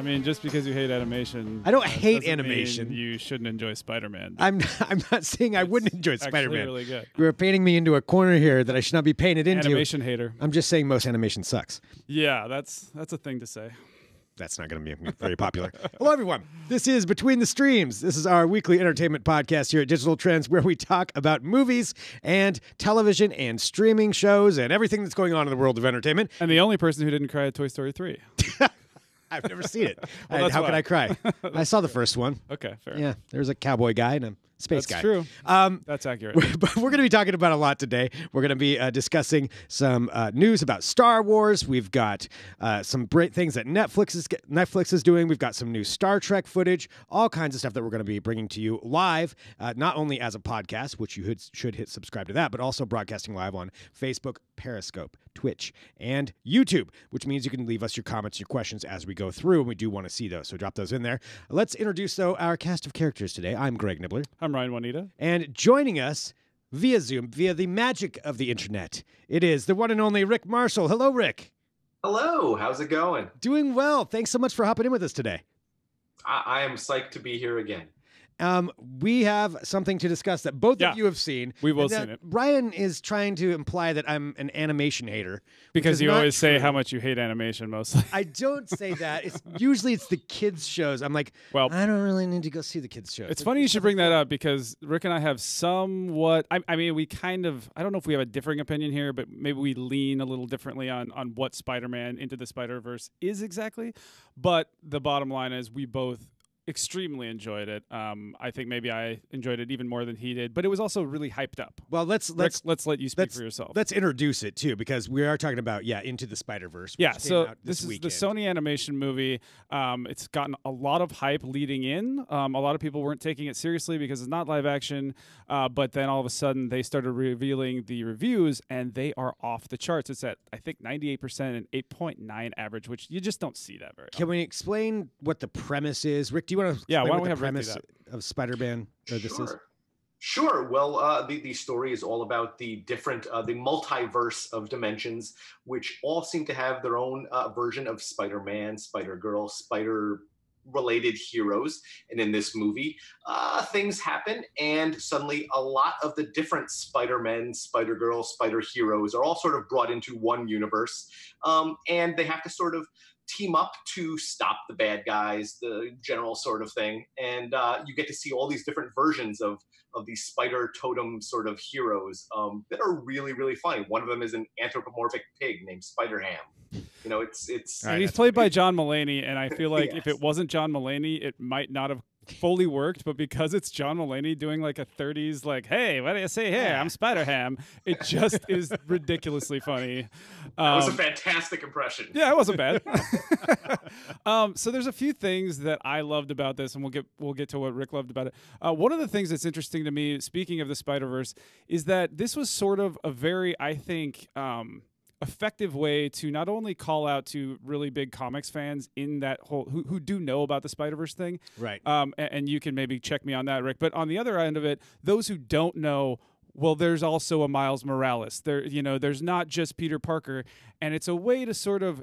I mean, just because you hate animation, I don't hate doesn't animation. mean you shouldn't enjoy Spider-Man. I'm not saying I wouldn't enjoy Spider-Man. Really good. You're painting me into a corner here that I should not be painted into. Animation hater. I'm just saying most animation sucks. Yeah, that's a thing to say. That's not going to be very popular. Hello, everyone. This is Between the Streams. This is our weekly entertainment podcast here at Digital Trends, where we talk about movies and television and streaming shows and everything that's going on in the world of entertainment. And the only person who didn't cry at Toy Story 3. I've never seen it. Well, how could I cry? I saw the first one. Okay, fair. Yeah, there's a cowboy guy and a space guy. That's true. That's accurate. But we're going to be talking about a lot today. We're going to be discussing some news about Star Wars. We've got some great things that Netflix is doing. We've got some new Star Trek footage, all kinds of stuff that we're going to be bringing to you live, not only as a podcast, which you should hit subscribe to that, but also broadcasting live on Facebook, Periscope, Twitch, and YouTube, which means you can leave us your comments, your questions as we go through, and we do want to see those, so drop those in there. Let's introduce, though, our cast of characters today. I'm Greg Nibbler. I'm Ryan Juanita. And joining us via Zoom, via the magic of the internet, it is the one and only Rick Marshall. Hello, Rick. Hello. How's it going? Doing well. Thanks so much for hopping in with us today. I am psyched to be here again. We have something to discuss that both of you have seen. We've both seen it. Ryan is trying to imply that I'm an animation hater. Because you always say how much you hate animation mostly. I don't say that. Usually it's the kids' shows. I'm like, well, I don't really need to go see the kids' shows. It's funny you should bring that up because Rick and I have somewhat, I mean, we kind of, I don't know if we have a differing opinion here, but maybe we lean a little differently on what Spider-Man Into the Spider-Verse is exactly. But the bottom line is we both extremely enjoyed it. I think maybe I enjoyed it even more than he did, but it was also really hyped up. Well, let's let you speak for yourself. Let's introduce it too, because we are talking about Into the Spider-Verse. Yeah, so this is the Sony animation movie. It's gotten a lot of hype leading in. A lot of people weren't taking it seriously because it's not live action, but then all of a sudden they started revealing the reviews, and they are off the charts. It's at I think 98% and 8.9 average, which you just don't see that very often. Can we explain what the premise is, Rick? Do you want to explain what the premise of Spider-Man this is? Sure. Well, the story is all about the different, the multiverse of dimensions, which all seem to have their own version of Spider-Man, Spider-Girl, Spider-related heroes. And in this movie, things happen, and suddenly a lot of the different Spider-Men, Spider-Girl, Spider-Heroes are all sort of brought into one universe, and they have to sort of team up to stop the bad guys, the general sort of thing. And you get to see all these different versions of these spider totem sort of heroes that are really, really funny. One of them is an anthropomorphic pig named Spider-Ham. You know, it's he's played by John Mulaney, and I feel like if it wasn't John Mulaney, it might not have fully worked, but because it's John Mulaney doing like a 30s like, hey, what do you say here? I'm Spider-Ham. It just is ridiculously funny. That was a fantastic impression. Yeah, it wasn't bad. So there's a few things that I loved about this, and we'll get to what Rick loved about it. One of the things that's interesting to me, speaking of the Spider-Verse, is that this was sort of a very, I think, effective way to not only call out to really big comics fans in that whole who do know about the Spider-Verse thing, right? And you can maybe check me on that, Rick. But on the other end of it, those who don't know, well, there's also a Miles Morales. There's not just Peter Parker, and it's a way to sort of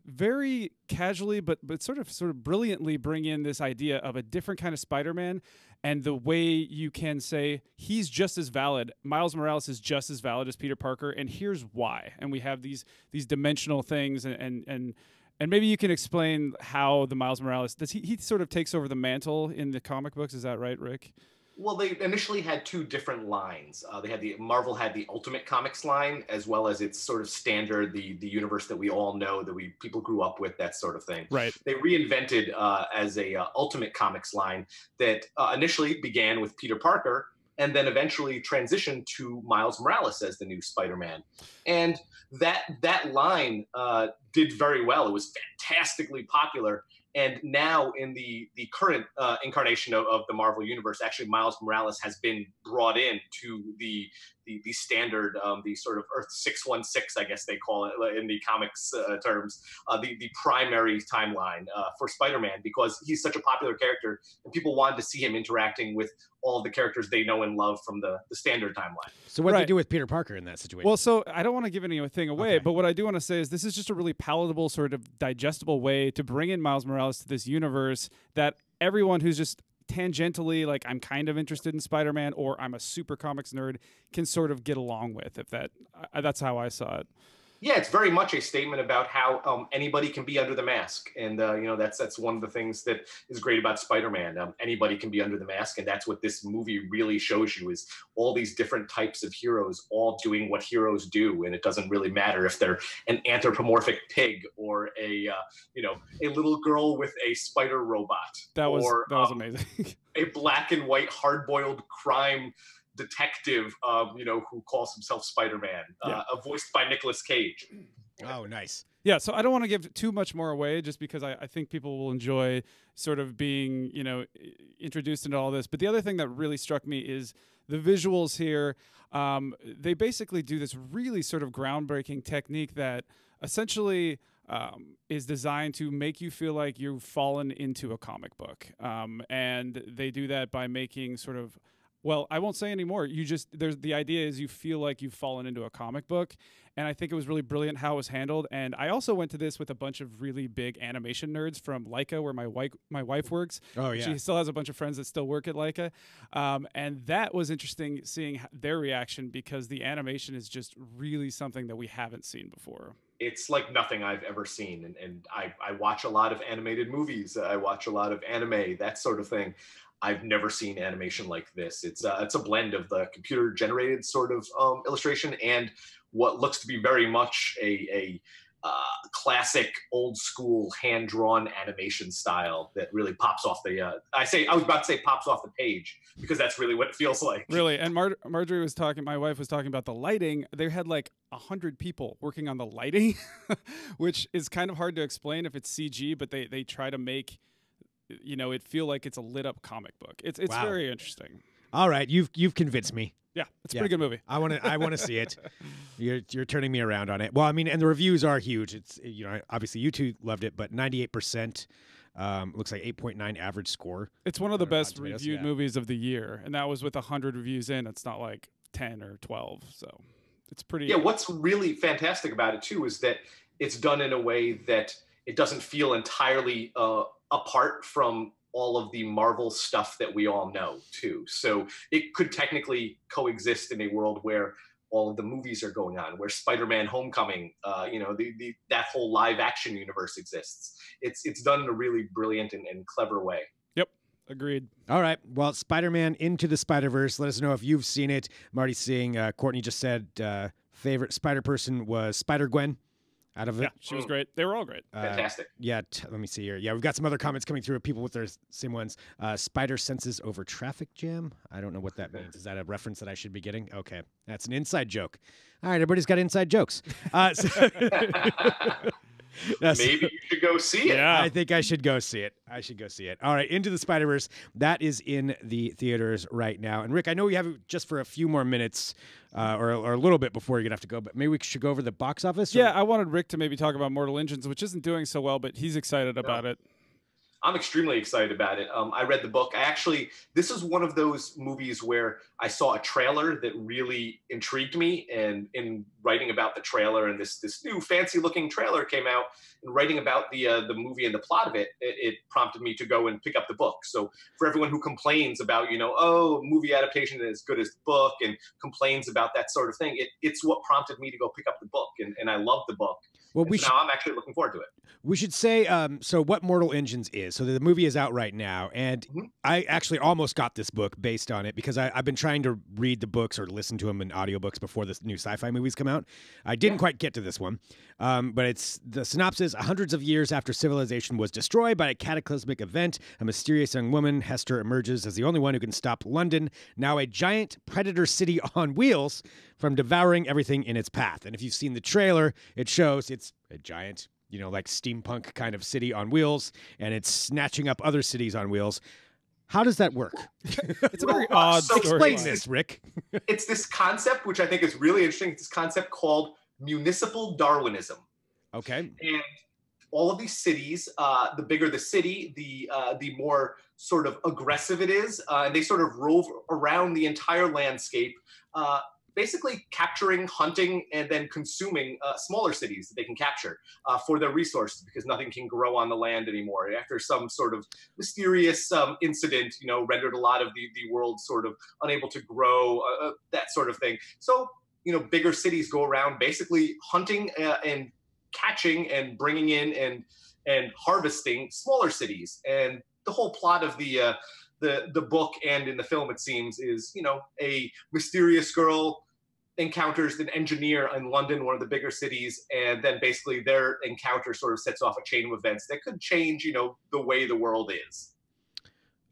very casually, but sort of brilliantly bring in this idea of a different kind of Spider-Man, and the way you can say he's just as valid. Miles Morales is just as valid as Peter Parker, and here's why. And we have these dimensional things, and maybe you can explain how the Miles Morales he sort of takes over the mantle in the comic books. Is that right, Rick? Well, they initially had two different lines. Marvel had the Ultimate Comics line, as well as its sort of standard, the universe that we all know, that people grew up with, that sort of thing. Right. They reinvented as a Ultimate Comics line that initially began with Peter Parker, and then eventually transitioned to Miles Morales as the new Spider-Man. And that line did very well. It was fantastically popular. And now in the current incarnation of the Marvel Universe, actually Miles Morales has been brought in to the the standard, the sort of Earth 616, I guess they call it in the comics terms, the primary timeline for Spider-Man, because he's such a popular character and people wanted to see him interacting with all of the characters they know and love from the standard timeline. So what do they do with Peter Parker in that situation? Well, so I don't want to give anything away, but what I do want to say is this is just a really palatable, sort of digestible way to bring in Miles Morales to this universe that everyone who's just tangentially like, I'm kind of interested in Spider-Man or I'm a super comics nerd can sort of get along with. If that's how I saw it. Yeah, it's very much a statement about how anybody can be under the mask, and that's one of the things that is great about Spider-Man. Anybody can be under the mask, and that's what this movie really shows you: is all these different types of heroes all doing what heroes do, and it doesn't really matter if they're an anthropomorphic pig or a little girl with a spider robot. That was amazing. A black and white hard-boiled crime detective, who calls himself Spider-Man, voiced by Nicolas Cage. Oh, nice. Yeah, so I don't want to give too much more away just because I think people will enjoy sort of being, introduced into all this. But the other thing that really struck me is the visuals here. They basically do this really sort of groundbreaking technique that essentially is designed to make you feel like you've fallen into a comic book. And they do that by making sort of, well, I won't say anymore. The idea is you feel like you've fallen into a comic book. And I think it was really brilliant how it was handled. And I also went to this with a bunch of really big animation nerds from Leica, where my wife works. Oh, yeah. She still has a bunch of friends that still work at Leica. And that was interesting seeing their reaction, because the animation is just really something that we haven't seen before. It's like nothing I've ever seen. And I watch a lot of animated movies. I watch a lot of anime, that sort of thing. I've never seen animation like this. It's a blend of the computer generated sort of illustration and what looks to be very much a classic old school hand drawn animation style that really pops off the I was about to say pops off the page, because that's really what it feels like. Really. And Marjorie was talking, my wife was talking about the lighting. They had like 100 people working on the lighting, which is kind of hard to explain if it's CG, but they try to make it feel like it's a lit up comic book. It's Wow. very interesting. All right, you've convinced me. Yeah, it's a pretty good movie. I want to see it. You're turning me around on it. Well, I mean, and the reviews are huge. It's obviously you two loved it, but 98%, looks like 8.9 average score. It's one of the best reviewed movies of the year, and that was with 100 reviews in. It's not like 10 or 12, so it's pretty. Yeah, what's really fantastic about it too is that it's done in a way that it doesn't feel entirely apart from all of the Marvel stuff that we all know too. So it could technically coexist in a world where all of the movies are going on, where Spider-Man Homecoming, that whole live action universe exists. It's done in a really brilliant and clever way. Yep. Agreed. All right. Well, Spider-Man Into the Spider-Verse. Let us know if you've seen it. Marty seeing, Courtney just said favorite Spider-Person was Spider-Gwen. Out of it. Yeah, she was great. They were all great. Fantastic. Yeah, let me see here. Yeah, we've got some other comments coming through of people with their same ones. Spider senses over traffic jam. I don't know what that means. Is that a reference that I should be getting? Okay, that's an inside joke. All right, everybody's got inside jokes. Maybe you should go see it. Yeah. I think I should go see it. All right, Into the Spider-Verse. That is in the theaters right now. And Rick, I know we have it just for a few more minutes or a little bit before you're going to have to go, but maybe we should go over the box office? Yeah, I wanted Rick to maybe talk about Mortal Engines, which isn't doing so well, but he's excited about it. I'm extremely excited about it. I read the book. This is one of those movies where I saw a trailer that really intrigued me, and in writing about the trailer, and this new fancy looking trailer came out, and writing about the movie and the plot of it, it prompted me to go and pick up the book. So for everyone who complains about, movie adaptation is as good as the book, and complains about that sort of thing, it's what prompted me to go pick up the book, and I love the book. Well, now I'm actually looking forward to it. We should say, so what Mortal Engines is. So the movie is out right now, and I actually almost got this book based on it, because I've been trying to read the books or listen to them in audiobooks before the new sci-fi movies come out. I didn't quite get to this one, but it's the synopsis. Hundreds of years after civilization was destroyed by a cataclysmic event, a mysterious young woman, Hester, emerges as the only one who can stop London, now a giant predator city on wheels, from devouring everything in its path. And if you've seen the trailer, it shows it's a giant, like steampunk kind of city on wheels, and it's snatching up other cities on wheels. How does that work? It's a very odd so story. Explain this, Rick. It's this concept, which I think is really interesting. It's this concept called municipal Darwinism. Okay. And all of these cities, the bigger the city, the more sort of aggressive it is. And they sort of rove around the entire landscape, basically capturing, hunting, and then consuming smaller cities that they can capture for their resources, because nothing can grow on the land anymore. After some sort of mysterious incident, rendered a lot of the world sort of unable to grow, that sort of thing. So, bigger cities go around basically hunting and catching and bringing in and harvesting smaller cities. And the whole plot of the book and in the film, it seems, is, a mysterious girl encounters an engineer in London, one of the bigger cities, and then basically their encounter sort of sets off a chain of events that could change, the way the world is.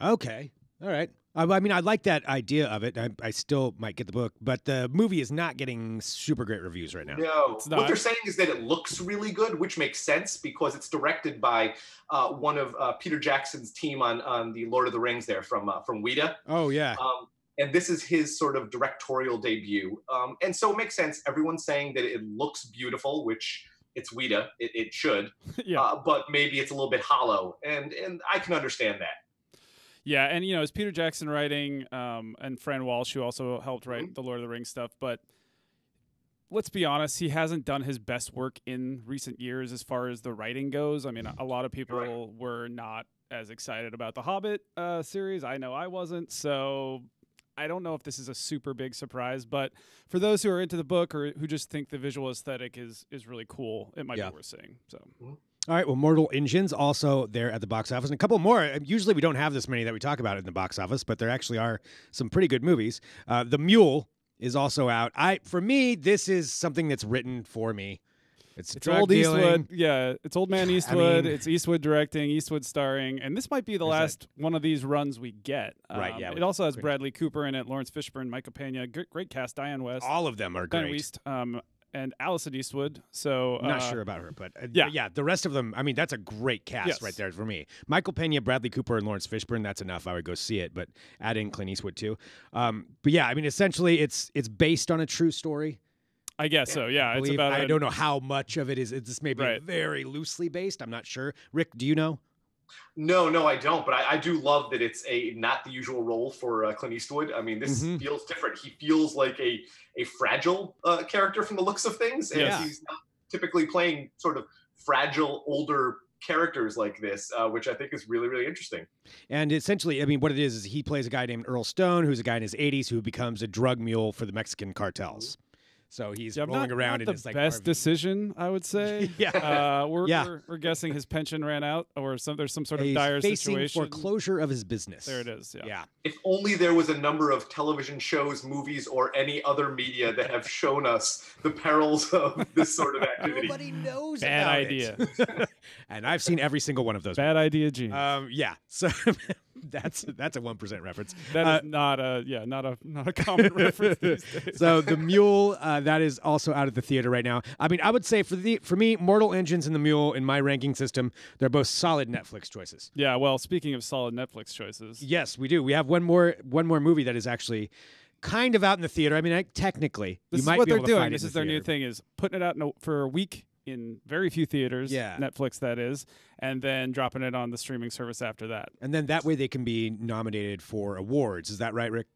Okay. All right. I mean, I like that idea of it. I still might get the book, but the movie is not getting super great reviews right now. No. It's not. What they're saying is that it looks really good, which makes sense because it's directed by one of Peter Jackson's team on the Lord of the Rings there from Weta. Oh, yeah. And this is his sort of directorial debut. And so it makes sense. Everyone's saying that it looks beautiful, which it's Weta. It should. Yeah. But maybe it's a little bit hollow. And I can understand that. Yeah, and it's Peter Jackson writing, and Fran Walsh, who also helped write the Lord of the Rings stuff. But let's be honest, he hasn't done his best work in recent years as far as the writing goes. I mean, a lot of people were not as excited about the Hobbit series. I know I wasn't, so I don't know if this is a super big surprise. But for those who are into the book or who just think the visual aesthetic is really cool, it might be worth seeing. So. All right, well, Mortal Engines also there at the box office. And a couple more. Usually we don't have this many that we talk about in the box office, but there actually are some pretty good movies. The Mule is also out. For me, this is something that's written for me. It's old dealing. Eastwood. Yeah, it's old man Eastwood. I mean, it's Eastwood directing, Eastwood starring. And this might be the last one of these runs we get. Right, yeah. It also has Bradley Cooper in it, Lawrence Fishburne, Michael Pena. Great cast, Diane West. All of them are Diane great. West, and Allison Eastwood. So I'm not sure about her, but yeah, the rest of them, I mean, that's a great cast right there for me. Michael Pena, Bradley Cooper, and Lawrence Fishburne, that's enough. I would go see it, but add in Clint Eastwood too. But yeah, I mean, essentially it's based on a true story. I guess so, yeah. It's about I don't know how much of it is. This may be very loosely based. I'm not sure. Rick, do you know? No, I don't. But I do love that it's not the usual role for Clint Eastwood. I mean, this feels different. He feels like a fragile character from the looks of things. And he's not typically playing sort of fragile, older characters like this, which I think is really, really interesting. And essentially, I mean, what it is he plays a guy named Earl Stone, who's a guy in his 80s who becomes a drug mule for the Mexican cartels. So he's rolling around in his like best RV. Decision, I would say. We're guessing his pension ran out, or there's some sort of dire facing situation. foreclosure of his business. There it is. Yeah. If only there was a number of television shows, movies, or any other media that have shown us the perils of this sort of activity. Nobody knows Bad about idea. it. And I've seen every single one of those. Bad idea, Gene. Yeah. So that's a 1% reference. That is not a common reference these days. So The Mule, that is also out at the theater right now. I mean, I would say for me, Mortal Engines and The Mule in my ranking system, they're both solid Netflix choices. Yeah, well, speaking of solid Netflix choices. Yes, we do. We have one more movie that is actually kind of out in the theater. I mean, technically, this you might is what be they're able to doing. find This it is their new thing: is putting it out for a week in very few theaters. Yeah. Netflix, that is, and then dropping it on the streaming service after that. And then that way they can be nominated for awards. Is that right, Rick?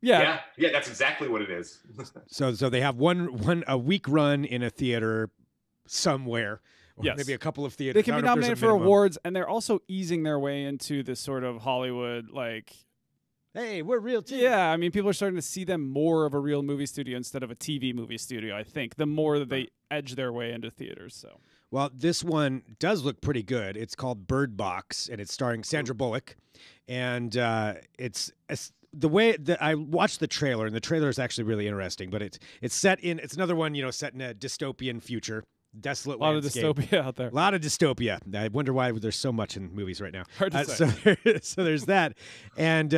Yeah, that's exactly what it is. So they have a week run in a theater somewhere. Or maybe a couple of theaters. They can be nominated for awards, and they're also easing their way into this sort of Hollywood, like, hey, we're real too. Yeah, I mean, people are starting to see them more of a real movie studio instead of a TV movie studio, I think, the more that they edge their way into theaters. So, well, this one does look pretty good. It's called Bird Box, and it's starring Sandra Bullock. And it's the way that I watched the trailer, and the trailer is actually really interesting, but it's set in, it's another one, set in a dystopian future. Desolate landscape. A lot of dystopia out there. A lot of dystopia. I wonder why there's so much in movies right now. Hard to say. So there's that. And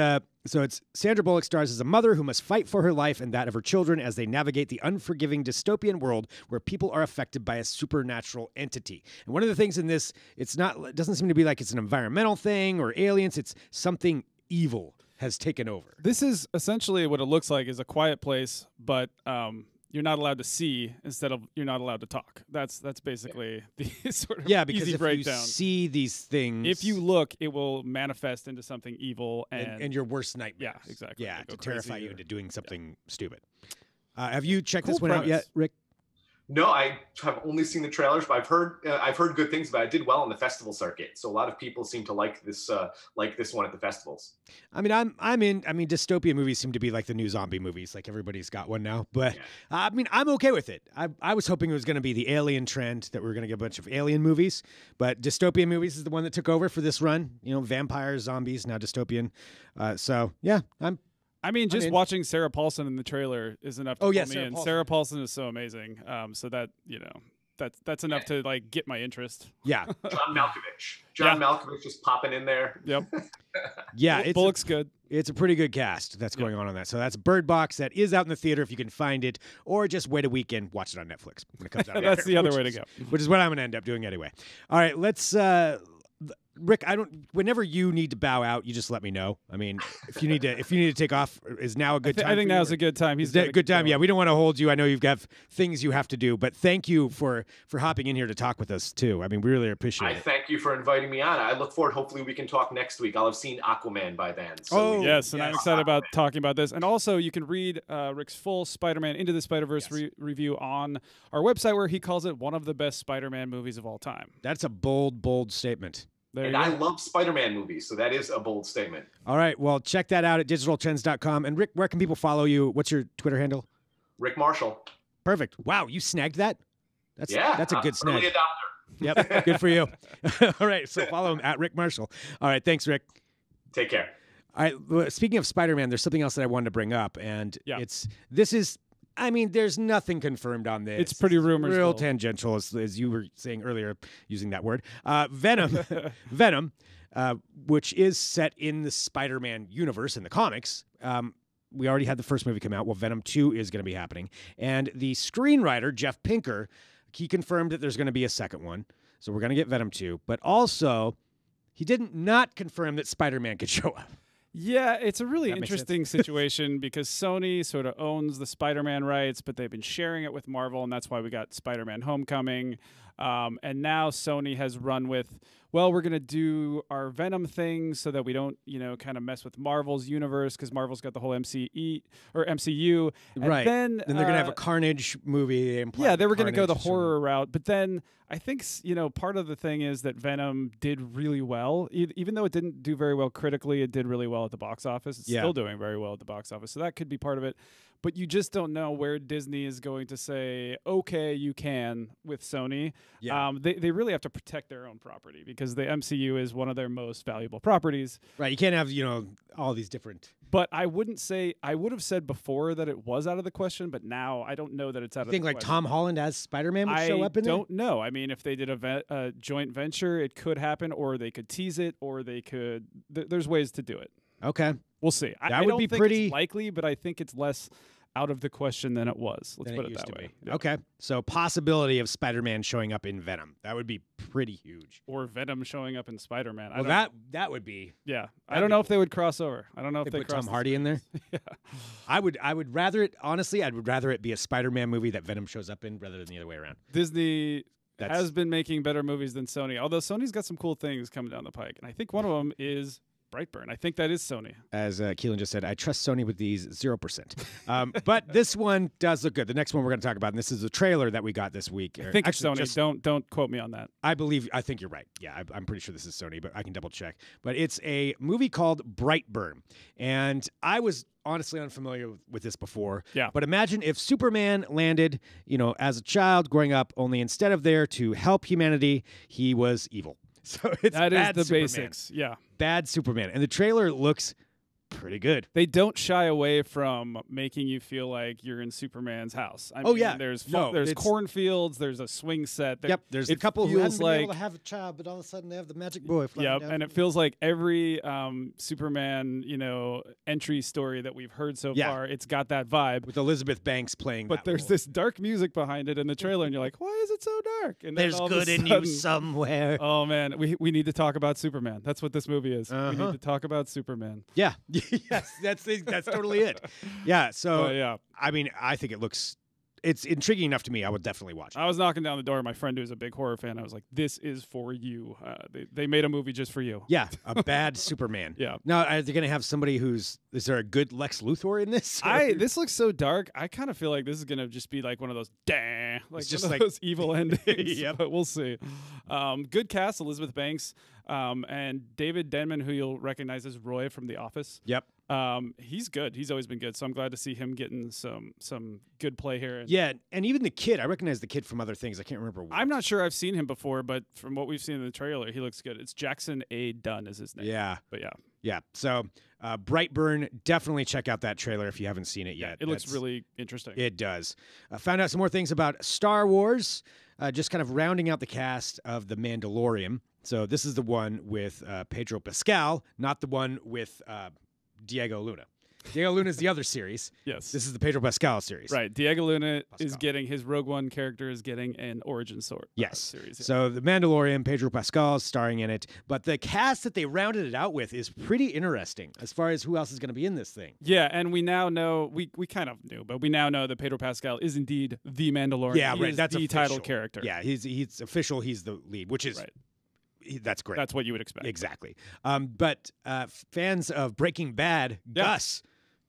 so it's Sandra Bullock stars as a mother who must fight for her life and that of her children as they navigate the unforgiving dystopian world where people are affected by a supernatural entity. And one of the things in this, it doesn't seem to be like it's an environmental thing or aliens. It's something evil has taken over. This is essentially what it looks like is a quiet place, but you're not allowed to see instead of you're not allowed to talk. That's basically the sort of because easy if breakdown. you see these things, If you look, it will manifest into something evil and your worst nightmares. Yeah, exactly. Yeah, Go to terrify crazy you or- into doing something stupid. Have you checked Cool this one out premise. yet, Rick? No, I have only seen the trailers, but I've heard good things about it. It did well on the festival circuit, so a lot of people seem to like this one at the festivals. I mean, I'm in. I mean, dystopian movies seem to be like the new zombie movies. Like everybody's got one now. But I mean, I'm okay with it. I was hoping it was going to be the alien trend, that we were going to get a bunch of alien movies. But dystopian movies is the one that took over for this run. You know, vampires, zombies, now dystopian. So yeah, I mean, just in. watching Sarah Paulson in the trailer is enough to Oh, yeah, pull me Sarah in. Paulson. Sarah Paulson is so amazing. So that that's enough to like get my interest. yeah, John Malkovich. John Malkovich just popping in there. Yep. yeah. Bullock's good. It's a pretty good cast that's going on that. So that's Bird Box. That is out in the theater if you can find it, or just wait a weekend, watch it on Netflix when it comes out. That's the other way to is- go. Which is what I'm going to end up doing anyway. All right, let's. Rick, whenever you need to bow out, you just let me know. I mean, if you need to take off, is now a good time? I think for you, now's or- a good time. He's Is that a gotta good keep time. going. Yeah, we don't want to hold you. I know you've got things you have to do, but thank you for hopping in here to talk with us too. I mean, we really appreciate I it. thank you for inviting me on. I look forward. Hopefully, we can talk next week. I'll have seen Aquaman by then. So Oh, Yes, and I'm yes. excited about talking about this. And also, you can read Rick's full Spider-Man Into the Spider-Verse review on our website, where he calls it one of the best Spider-Man movies of all time. That's a bold statement. There and you I go. love Spider-Man movies, so that is a bold statement. All right, well, check that out at digitaltrends.com. And Rick, where can people follow you? What's your Twitter handle? Rick Marshall. Perfect. Wow, you snagged that? That's a good snag. Early adopter. Yep, good for you. All right, so follow him at Rick Marshall. All right, thanks, Rick. Take care. All right, well, speaking of Spider-Man, there's something else that I wanted to bring up, and I mean, there's nothing confirmed on this. It's pretty rumors. Real though. tangential, as you were saying earlier, using that word. Venom, which is set in the Spider-Man universe in the comics. We already had the first movie come out. Well, Venom 2 is going to be happening. And the screenwriter, Jeff Pinker, he confirmed that there's going to be a second one. So we're going to get Venom 2. But also, he didn't not confirm that Spider-Man could show up. Yeah, it's a really That makes sense. interesting situation because Sony sort of owns the Spider-Man rights, but they've been sharing it with Marvel, and that's why we got Spider-Man Homecoming. And now Sony has run with, well, we're going to do our Venom thing so that we don't, kind of mess with Marvel's universe because Marvel's got the whole MCU. And Right. Then Then they're going to have a Carnage movie. yeah, they were going to go the Carnage, so- horror route, but then I think part of the thing is that Venom did really well, even though it didn't do very well critically. It did really well at the box office. It's still doing very well at the box office, so that could be part of it. But you just don't know where Disney is going to say, okay, you can with Sony. Yeah. They really have to protect their own property because the MCU is one of their most valuable properties. Right. You can't have, all these different. But I would have said before that it was out of the question, but now I don't know that it's out of You think the like question. Tom Holland as Spider-Man would show up in I don't know. I mean, if they did a joint venture, it could happen, or they could tease it, or they could. There's ways to do it. there? Okay. We'll see. That I would don't be think pretty- it's likely, but I think it's less out of the question than it was. Let's Than put it used that to way. be. Yeah. Okay. So possibility of Spider-Man showing up in Venom. That would be pretty huge. Or Venom showing up in Spider-Man. Well, that would be. Yeah. I that'd don't be know if they would cross over. I don't know if They they put cross Tom the Hardy in there. yeah. I would rather it, honestly, I would rather it be a Spider-Man movie that Venom shows up in rather than the other way around. Disney That's- has been making better movies than Sony, although Sony's got some cool things coming down the pike, and I think one of them is Brightburn. I think that is Sony. As Keelan just said, I trust Sony with these 0%. But this one does look good. The next one we're going to talk about, and this is a trailer that we got this week. I think Actually, it's Sony. Don't quote me on that. I think you're right. Yeah, I'm pretty sure this is Sony, but I can double check. But it's a movie called Brightburn. And I was honestly unfamiliar with this before. Yeah. But imagine if Superman landed, as a child growing up, only instead of there to help humanity, he was evil. So it's That is bad the Superman. basics. Yeah. Bad Superman. And the trailer looks pretty good. They don't shy away from making you feel like you're in Superman's house. I mean, yeah. there's No, cornfields, there's a swing set. Yep, there's a couple who feels haven't been able to have a child, but all of a sudden they have the magic boy flying Yep, down. and it feels like every Superman, entry story that we've heard so far, it's got that vibe. with Elizabeth Banks playing. But there's this dark music behind it in the trailer, and you're like, why is it so dark? And then There's all of good a in you sudden- somewhere. Oh man, we need to talk about Superman. That's what this movie is. We need to talk about Superman. Yeah, yes, that's totally it. Yeah, so Yeah. I mean, I think it's intriguing enough to me. I would definitely watch it. I was knocking down the door. My friend who's a big horror fan, I was like, "This is for you. They made a movie just for you." Yeah, a bad Superman. Yeah. Now, are they going to have somebody is there a good Lex Luthor in this? This looks so dark. I kind of feel like this is gonna just be like one of those, It's just one of like- those evil endings. Yep. But we'll see. Good cast: Elizabeth Banks and David Denman, who you'll recognize as Roy from The Office. Yep. He's good. He's always been good. So I'm glad to see him getting some good play here. Yeah, and even the kid. I recognize the kid from other things. I can't remember what. I'm not sure I've seen him before, but from what we've seen in the trailer, he looks good. It's Jackson A. Dunn is his name. Yeah. But yeah. Yeah. So, Brightburn, definitely check out that trailer if you haven't seen it yet. It looks really interesting. It does. Found out some more things about Star Wars, just kind of rounding out the cast of The Mandalorian. So this is the one with Pedro Pascal, not the one with Diego Luna. Diego Luna is the other series. Yes. This is the Pedro Pascal series. Right. Diego Luna is Pascal. getting his Rogue One character is getting an origin Yes. series. Yeah. So The Mandalorian, Pedro Pascal is starring in it. But the cast that they rounded it out with is pretty interesting as far as who else is going to be in this thing. Yeah, and we now know we kind of knew, but we now know that Pedro Pascal is indeed the Mandalorian. Yeah, He right. is That's the official. title character. Yeah, he's official. He's the lead, which is Right. That's great. That's what you would expect. Exactly. But fans of Breaking Bad,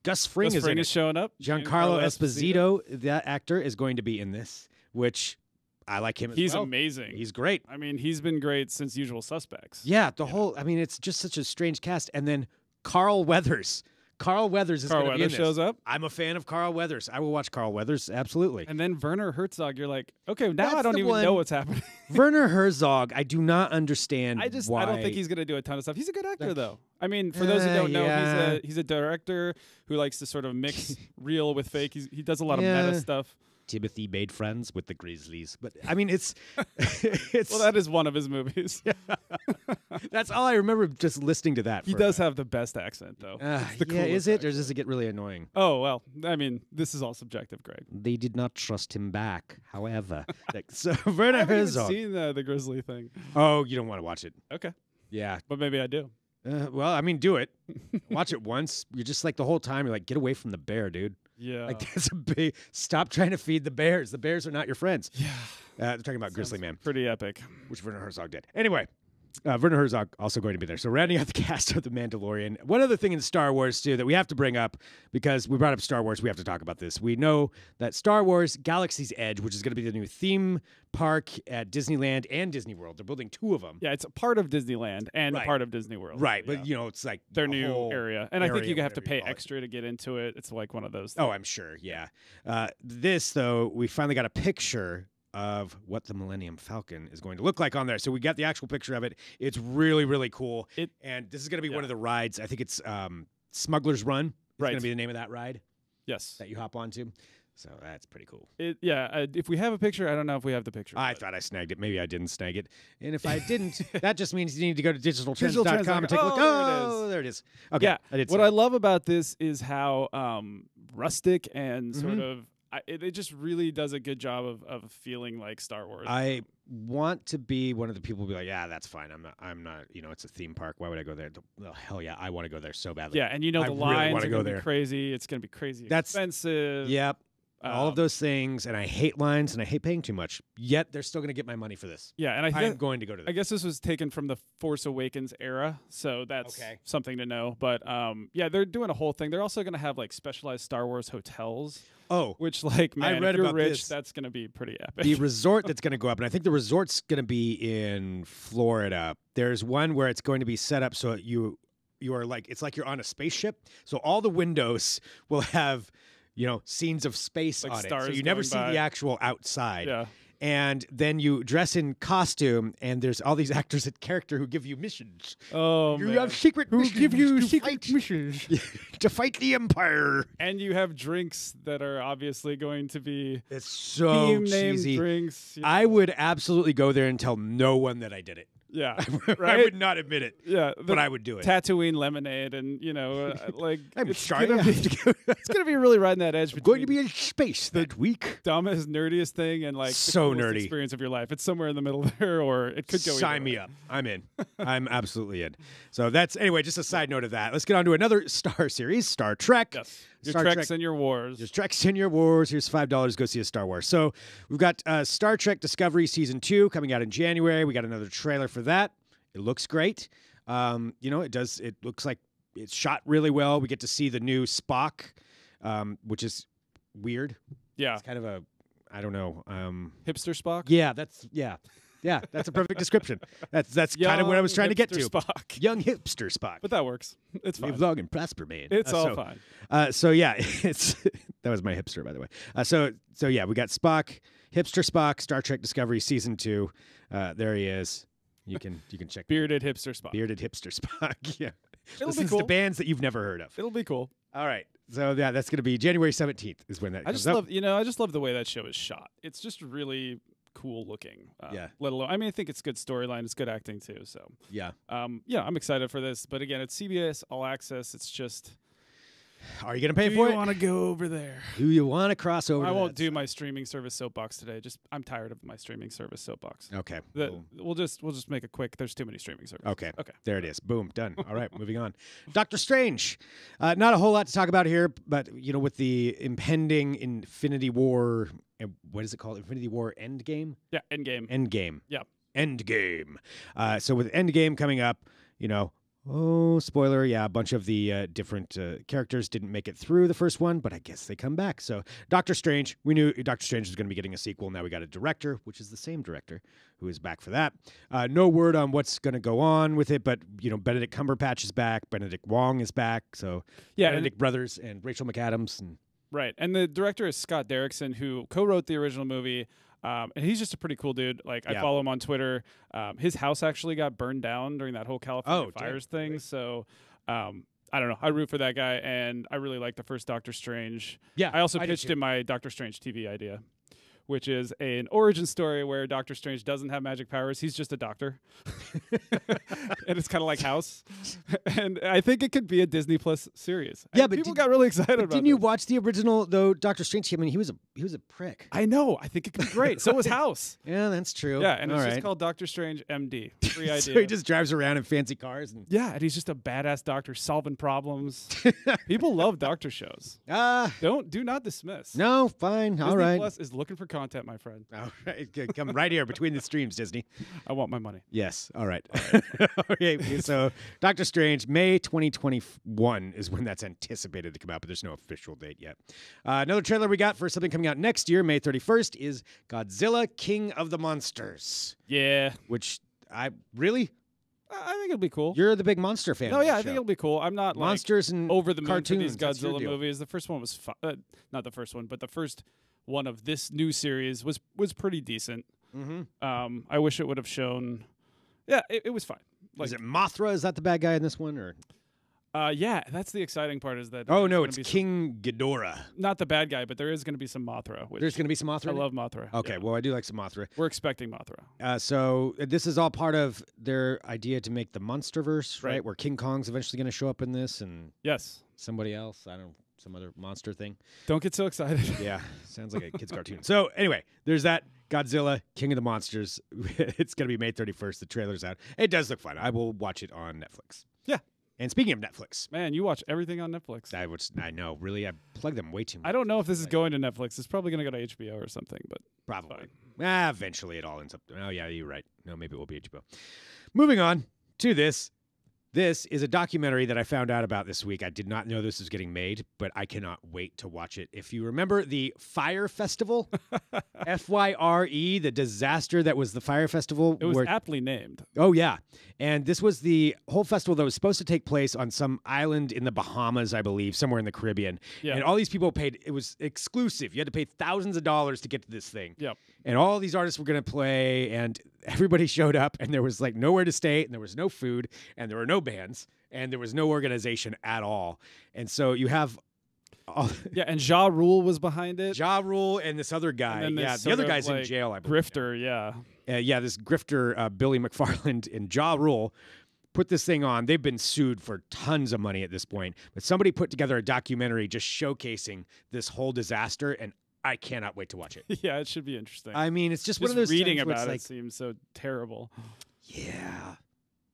Gus Fring Gus is in Fring it. is showing up. Giancarlo Esposito, that actor, is going to be in this, which I like him as He's well. amazing. He's great. I mean, he's been great since Usual Suspects. Yeah, I mean, it's just such a strange cast. And then Carl Weathers. Carl Weathers is going to be in Weathers this. shows up. I'm a fan of Carl Weathers. I will watch Carl Weathers, absolutely. And then Werner Herzog, you're like, okay, now That's I don't the even one- know what's happening. Werner Herzog, I do not understand why. I don't think he's going to do a ton of stuff. He's a good actor, though. I mean, for those who don't know, yeah. he's a director who likes to sort of mix real with fake. He does a lot of meta stuff. Timothy made friends with the Grizzlies. But, I mean, it's... Well, that is one of his movies. That's all I remember just listening to that. He does have the best accent, though. It's the Yeah, is coolest it? Or accent. does it get really annoying? Oh, well, I mean, this is all subjective, Greg. They did not trust him back, however. So, I Werner haven't even Herzog. seen the Grizzly thing. Oh, you don't want to watch it. Okay, Yeah. but maybe I do. Well, I mean, do it. Watch it once. You're just like the whole time, you're like, get away from the bear, dude. Yeah. Like, that's a big... Stop trying to feed the bears. The bears are not your friends. Yeah. They're talking about Grizzly Man, Pretty epic. which Werner Herzog did. Anyway, Werner Herzog also going to be there. So rounding out the cast of The Mandalorian. One other thing in Star Wars, too, that we have to bring up, because we brought up Star Wars, we have to talk about this. We know that Star Wars Galaxy's Edge, which is going to be the new theme park at Disneyland and Disney World. They're building two of them. Yeah, it's a part of Disneyland and a Right. part of Disney World. Right, Yeah. but, you know, it's like Their a new whole area. And I think you area, have to whatever you pay call it. extra to get into it. It's like one of those Oh, things. I'm sure, yeah. This, though, we finally got a picture of what the Millennium Falcon is going to look like on there. So we got the actual picture of it. It's really, really cool. And this is going to be one of the rides. I think it's Smuggler's Run. It's Right. going to be the name of that ride Yes. that you hop onto. So that's pretty cool. If we have a picture, I don't know if we have the picture. I but- thought I snagged it. Maybe I didn't snag it. And if I didn't, that just means you need to go to digitaltrends.com Digitaltrends.com. and take a look. Oh, There it is. Okay. Yeah. I did What say I it. love about this is how rustic and Mm-hmm. sort of it just really does a good job of feeling like Star Wars. I want to be one of the people who be like, yeah, that's fine. I'm not, you know, it's a theme park. Why would I go there? Well, hell yeah, I want to go there so badly. Yeah, and you know I the really lines wanna are go going to there. be crazy. It's going to be crazy That's- expensive. Yep. All of Um, those things, and I hate lines, and I hate paying too much. Yet they're still going to get my money for this. Yeah, and I am going to go to I this. guess this was taken from the Force Awakens era, so that's Okay. something to know. But yeah, they're doing a whole thing. They're also going to have like specialized Star Wars hotels, Oh, which like man, read if you're about rich, this. that's going to be pretty epic. the resort that's going to go up, and I think the resort's going to be in Florida. There's one where it's going to be set up so you are like, it's like you're on a spaceship. So all the windows will have, you know, scenes of space Like on it. So stars you never going see by. the actual outside. Yeah. and then you dress in costume, and there's all these actors at character who give you missions. Oh, You man. have secret Who missions give you to secret fight. missions. To fight the Empire. And you have drinks that are obviously going to be It's so theme-named cheesy. drinks. I would absolutely go there and tell no one that I did it. Yeah, I right? would not admit it, Yeah, but I would do it. Tatooine lemonade, and like I'm it's sorry, gonna I be, have to go. it's gonna be really riding that edge I'm going between to be in space that week. dumbest, nerdiest thing and like So the coolest nerdy. experience of your life. It's somewhere in the middle there, or it could go. Sign either me way. up. I'm in. I'm absolutely in. So that's anyway. Just a side note of that. Let's get on to another Star series, Star Trek. Yes, your Star Treks Trek. and your wars. There's Trek Senior Wars. Here's $5. Go see a Star Wars. So we've got Star Trek Discovery Season 2 coming out in January. We got another trailer for that. It looks great. It does. It looks like it's shot really well. We get to see the new Spock, which is weird. Yeah, It's kind of a, I don't know. hipster Spock. Yeah, that's a perfect description. That's kind of what I was trying to get to. Hipster Spock. Young hipster Spock. But that works. It's fine. Live long and prosper, man. It's all fine. So yeah, it's that was my hipster, by the way. So yeah, we got Spock, hipster Spock, Star Trek Discovery Season 2. There he is. You can check Bearded hipster Spock. bearded hipster Spock. Yeah, It'll this be is cool. the bands that you've never heard of. It'll be cool. All right, so yeah, that's going to be January 17th is when that I comes just up. love, I just love the way that show is shot. It's just really cool looking. Yeah. Let alone, I think it's good storyline. It's good acting too. So, Yeah, I'm excited for this. But again, it's CBS All Access. It's just. are you going to pay Do for you it? want to go over there? Do you want to cross over? I to won't that do my streaming service soapbox today. I'm tired of my streaming service soapbox. side? Okay. The- Cool. We'll just make it quick. There's too many streaming services. Okay. Okay. There it is. Boom. Done. All right. Moving on. Doctor Strange. Not a whole lot to talk about here, but with the impending Infinity War, what is it called? Infinity War Endgame. Yeah. Endgame. Endgame. Yeah. Endgame. So with Endgame coming up, oh, spoiler, yeah, a bunch of the different characters didn't make it through the first one, but I guess they come back. So Doctor Strange, we knew Doctor Strange was going to be getting a sequel. Now we got a director, which is the same director, who is back for that. No word on what's going to go on with it, but, Benedict Cumberbatch is back. Benedict Wong is back. So Yeah. Benedict Brothers and Rachel McAdams. And Right. And the director is Scott Derrickson, who co-wrote the original movie. And he's just a pretty cool dude. Like, I Yeah. follow him on Twitter. His house actually got burned down during that whole California damn. fires thing. Great. So, I don't know. I root for that guy, and I really like the first Doctor Strange. yeah, I also did pitched too. him my Doctor Strange TV idea, which is an origin story where Doctor Strange doesn't have magic powers. He's just a doctor. And it's kind of like House. And I think it could be a Disney Plus series. Yeah, And but people got really excited about Didn't you this. watch the original, though, Doctor Strange? I mean, he was a prick. I know. I think it could be great. So was House. Yeah, that's true. Yeah, and it's All just right. called Doctor Strange MD. Free idea. So he just drives around in fancy cars and yeah, and he's just a badass doctor solving problems. People love doctor shows. Do not dismiss. no, fine, Disney all right, Plus is looking for content, my friend. all right. Come right here between the streams, Disney. I want my money. Yes, all right. Okay, so Doctor Strange, May 2021 is when that's anticipated to come out, but there's no official date yet. Another trailer we got for something coming out next year, May 31st, is Godzilla, King of the Monsters, Yeah, which I think it'll be cool. you're the big monster fan. No, of yeah, that I think show. it'll be cool. I'm not like Monsters and over the moon for cartoons. these That's your Godzilla deal. movies. The first one was not the first one, but the first one of this new series was pretty decent. Mm-hmm. I wish it would have shown. Yeah, it was fine. Is it Mothra? Is that the bad guy in this one, or? Yeah, that's the exciting part is that. Oh there's no, gonna it's be some- King Ghidorah. not the bad guy, but there is going to be some Mothra. Which There's going to be some Mothra. I in it? love Mothra. Okay, yeah. well, I do like some Mothra. We're expecting Mothra. So this is all part of their idea to make the Monsterverse, right? Right. Where King Kong's eventually going to show up in this, and Yes. somebody else. I don't know, some other monster thing. Don't get so excited. Yeah, sounds like a kid's cartoon. So anyway, there's that Godzilla, King of the Monsters. It's going to be May 31st. The trailer's out. It does look fun. I will watch it on Netflix. Yeah. And speaking of Netflix, Man, you watch everything on Netflix. I know, really, I plug them way too much. I don't know if this is going to Netflix. It's probably going to go to HBO or something, but Probably. fine. Eventually it all ends up. Oh, yeah, you're right. No, maybe it will be HBO. Moving on to this. This is a documentary that I found out about this week. I did not know this was getting made, but I cannot wait to watch it. If you remember the Fyre Festival, Fyre, the disaster that was the Fyre Festival. It was aptly named. Oh, yeah. And this was the whole festival that was supposed to take place on some island in the Bahamas, I believe, somewhere in the Caribbean. Yeah. And all these people paid, it was exclusive. You had to pay thousands of dollars to get to this thing. Yep. And all these artists were going to play, and everybody showed up, and there was like nowhere to stay, and there was no food, and there were no bands, and there was no organization at all. And so you have yeah, and Ja Rule was behind it. Ja Rule and this other guy. Yeah, the other guy's in jail, I believe. Grifter, yeah. Yeah, this grifter, Billy McFarland and Ja Rule, put this thing on. They've been sued for tons of money at this point. But somebody put together a documentary just showcasing this whole disaster, and I cannot wait to watch it. Yeah, it should be interesting. I mean, it's just one of Just those reading things where about it's it like, seems so terrible. yeah,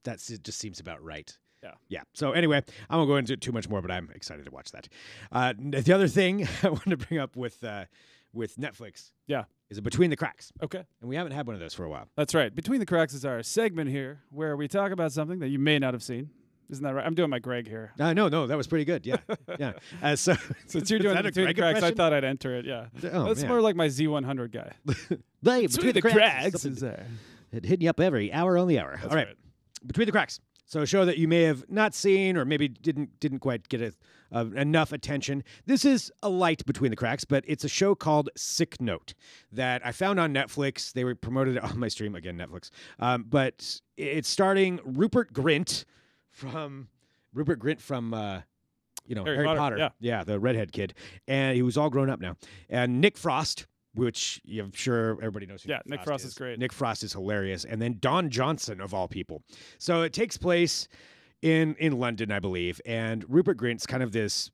it just seems about right. Yeah. Yeah. So anyway, I won't go into it too much more, but I'm excited to watch that. The other thing I wanted to bring up with Netflix, Yeah. is Between the Cracks, Okay. and we haven't had one of those for a while. That's right. Between the Cracks is our segment here where we talk about something that you may not have seen. Isn't that right? I'm doing my Greg here. No, that was pretty good. Yeah, yeah. So Since you're doing that a Between the Greg Cracks, impression? I thought I'd enter it. Yeah. Oh, That's man. more like my Z100 guy. Hey, Between the Cracks is there. hitting you up every hour on the hour. That's All right. Between the Cracks. So a show that you may have not seen or maybe didn't quite get enough attention. This is a light Between the Cracks, but it's a show called Sick Note that I found on Netflix. They were promoted it on my stream, again, Netflix. But it's starring Rupert Grint from Harry Potter. Yeah, the redhead kid. And he was all grown up now. And Nick Frost, which I'm sure everybody knows who Nick Frost is great. Nick Frost is hilarious. And then Don Johnson, of all people. So it takes place in London, I believe. And Rupert Grint's kind of this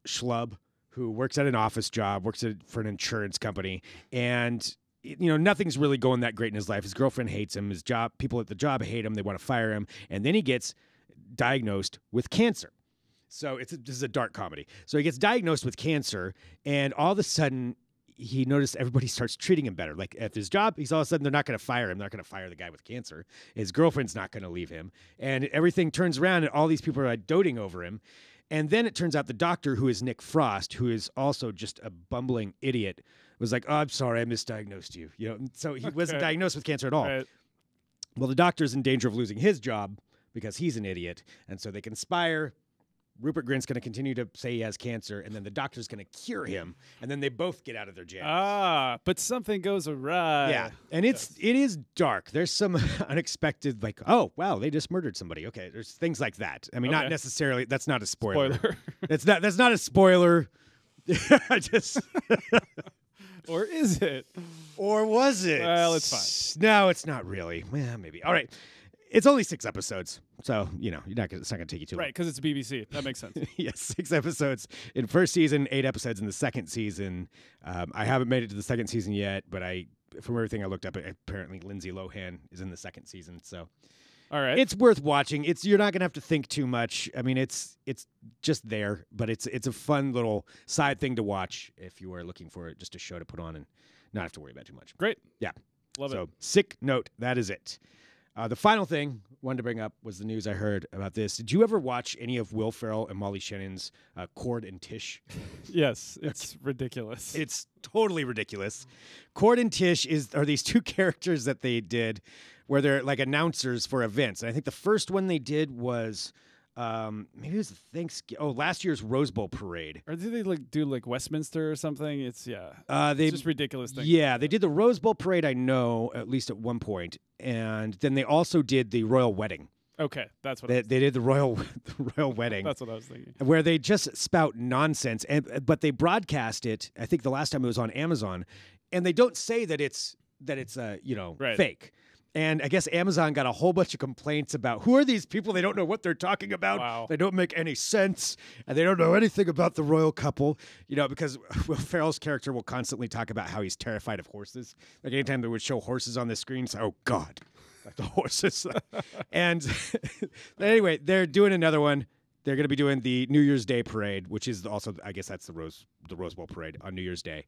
schlub who works at an office job, for an insurance company. And, nothing's really going that great in his life. His girlfriend hates him. People at the job hate him. They want to fire him. And then he gets diagnosed with cancer. So this is a dark comedy. So he gets diagnosed with cancer, and all of a sudden, he noticed everybody starts treating him better. Like at his job, he's all of a sudden, they're not going to fire him. They're not going to fire the guy with cancer. His girlfriend's not going to leave him. And everything turns around, and all these people are like doting over him. And then it turns out the doctor, who is Nick Frost, who is also just a bumbling idiot, was like, "Oh, I'm sorry, I misdiagnosed you." So he wasn't diagnosed with cancer at all. Right. Well, the doctor's in danger of losing his job because he's an idiot. And so they conspire. Rupert Grint's going to continue to say he has cancer, and then the doctor's going to cure him, and then they both get out of their jam. But something goes awry. Yeah, and it is dark. There's some unexpected, like, oh, wow, they just murdered somebody. Okay, there's things like that. I mean, not necessarily, that's not a spoiler. That's not a spoiler. I just... Or is it? Or was it? Well, it's fine. No, it's not really. Well, maybe. All right. It's only 6 episodes, so it's not going to take you too long. Right, because it's BBC. That makes sense. Yes, 6 episodes in first season, 8 episodes in the second season. I haven't made it to the second season yet, but from everything I looked up, apparently Lindsay Lohan is in the second season. So, all right, it's worth watching. You're not going to have to think too much. I mean, it's just there, but it's a fun little side thing to watch if you are looking for just a show to put on and not have to worry about too much. Great, yeah, love it. So, Sick Note. That is it. The final thing I wanted to bring up was the news I heard about this. Did you ever watch any of Will Ferrell and Molly Shannon's Cord and Tish? Yes, it's ridiculous. It's totally ridiculous. Cord and Tish are these two characters that they did where they're like announcers for events. And I think the first one they did was maybe it was last year's Rose Bowl parade. Or did they do Westminster or something? It's just ridiculous thing. Yeah, they did the Rose Bowl parade, I know, at least at one point. And then they also did the royal wedding. Okay, that's what they did the royal wedding. That's what I was thinking. Where they just spout nonsense, but they broadcast it. I think the last time it was on Amazon, and they don't say that it's fake. And I guess Amazon got a whole bunch of complaints about who are these people? They don't know what they're talking about. Wow. They don't make any sense, and they don't know anything about the royal couple. Because Will Ferrell's character will constantly talk about how he's terrified of horses. Like anytime they would show horses on the screen, it's like, oh God, like the horses. And anyway, they're doing another one. they're going to be doing the New Year's Day parade, which is also, I guess that's the Rose Bowl parade on New Year's Day.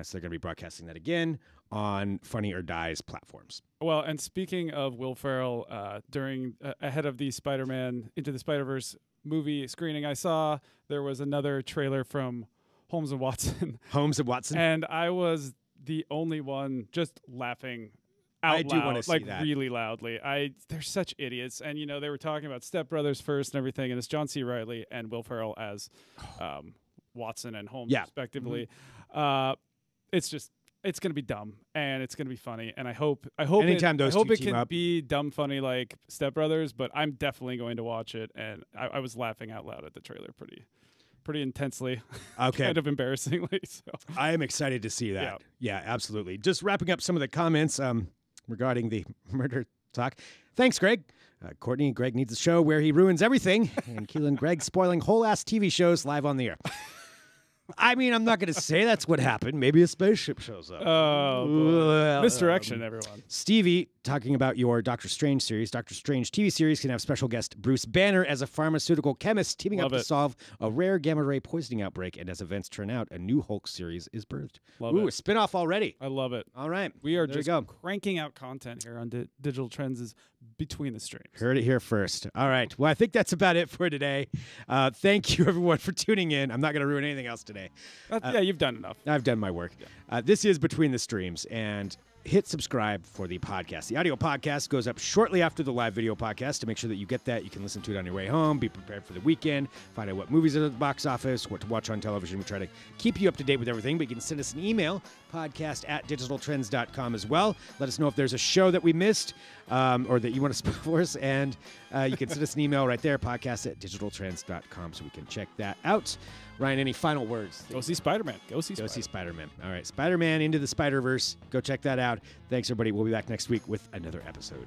So they're going to be broadcasting that again on Funny or Die's platforms. Well, and speaking of Will Ferrell, ahead of the Spider-Man Into the Spider-Verse movie screening, I saw there was another trailer from Holmes and Watson. Holmes and Watson? And I was the only one just laughing out loud, do want to see that. Really loudly. They're such idiots. And, they were talking about Step Brothers first and everything, and it's John C. Reilly and Will Ferrell as Watson and Holmes, respectively. Mm-hmm. It's going to be dumb, and it's going to be funny. And I hope Anytime those two it team can up. be dumb funny like Step Brothers, but I'm definitely going to watch it. And I was laughing out loud at the trailer pretty intensely, kind of embarrassingly. So I am excited to see that. Yeah, absolutely. Just wrapping up some of the comments regarding the murder talk. Thanks, Greg. Courtney, Greg needs a show where he ruins everything, and Keelan, Greg spoiling whole-ass TV shows live on the air. I mean, I'm not going to say that's what happened. Maybe a spaceship shows up. Oh, misdirection, everyone. Stevie, talking about your Doctor Strange series. Doctor Strange TV series can have special guest Bruce Banner as a pharmaceutical chemist teaming up to solve a rare gamma ray poisoning outbreak. And as events turn out, a new Hulk series is birthed. A spinoff already. I love it. All right. We are just cranking out content here on Digital Trends' Between the Streams. Heard it here first. All right. Well, I think that's about it for today. Thank you, everyone, for tuning in. I'm not going to ruin anything else today. Yeah, you've done enough. I've done my work. Yeah. This is Between the Streams, and hit subscribe for the podcast. The audio podcast goes up shortly after the live video podcast. To make sure that you get that, you can listen to it on your way home, be prepared for the weekend, find out what movies are at the box office, what to watch on television. We try to keep you up to date with everything, but you can send us an email, podcast@digitaltrends.com as well. Let us know if there's a show that we missed or that you want to spoil for us, and you can send us an email right there, podcast@digitaltrends.com, so we can check that out. Ryan, any final words? Go see Spider-Man. Go see Spider-Man. All right, Spider-Man Into the Spider-Verse. Go check that out. Thanks, everybody. We'll be back next week with another episode.